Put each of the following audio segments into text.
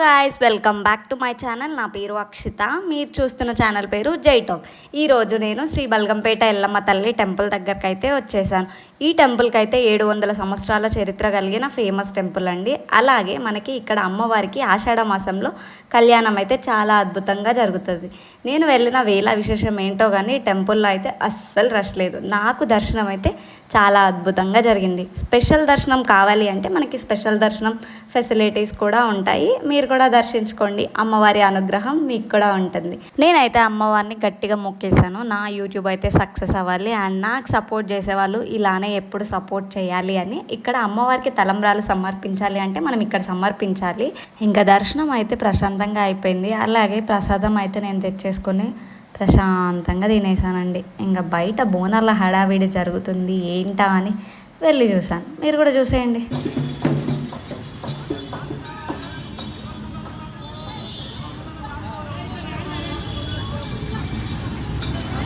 Guys, welcome back to my channel. నా పేరు అక్షిత. మీరు చూస్తున్న ఛానల్ పేరు జై టాక్. ఈరోజు నేను శ్రీ బల్గంపేట ఎల్లమ్మ తల్లి టెంపుల్ దగ్గరికి అయితే వచ్చేసాను. ఈ టెంపుల్కి అయితే 700 సంవత్సరాల చరిత్ర కలిగిన ఫేమస్ టెంపుల్ అండి. అలాగే మనకి ఇక్కడ అమ్మవారికి ఆషాఢ మాసంలో కళ్యాణం అయితే చాలా అద్భుతంగా జరుగుతుంది. నేను వెళ్ళిన వేళ విశేషం ఏంటో కానీ టెంపుల్లో అయితే అస్సలు రష్ లేదు. నాకు దర్శనం అయితే చాలా అద్భుతంగా జరిగింది. స్పెషల్ దర్శనం కావాలి అంటే మనకి స్పెషల్ దర్శనం ఫెసిలిటీస్ కూడా ఉంటాయి. మీరు కూడా దర్శించుకోండి. అమ్మవారి అనుగ్రహం మీకు కూడా ఉంటుంది. నేనైతే అమ్మవారిని గట్టిగా మొక్కేశాను. నా యూట్యూబ్ అయితే సక్సెస్ అవ్వాలి అండ్ నాకు సపోర్ట్ చేసేవాళ్ళు ఇలానే ఎప్పుడు సపోర్ట్ చేయాలి అని. ఇక్కడ అమ్మవారికి తలంబ్రాలు సమర్పించాలి అంటే మనం ఇక్కడ సమర్పించాలి. ఇంకా దర్శనం అయితే ప్రశాంతంగా అయిపోయింది. అలాగే ప్రసాదం అయితే నేను తెచ్చేసుకొని ప్రశాంతంగా తినేసానండి. ఇంకా బయట బోనాల హడావిడి జరుగుతుంది ఏంటా అని వెళ్ళి చూసాను. మీరు కూడా చూసేయండి.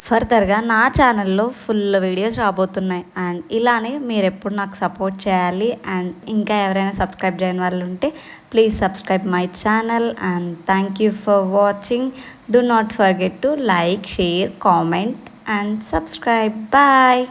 ఫర్దర్గా నా ఛానల్లో ఫుల్ వీడియోస్ రాబోతున్నాయి అండ్ ఇలానే మీరు ఎప్పుడు నాకు సపోర్ట్ చేయాలి. అండ్ ఇంకా ఎవరైనా సబ్స్క్రైబ్ చేయని వాళ్ళు ఉంటే please subscribe my channel and thank you for watching. Do not forget to like, share, comment and subscribe. Bye.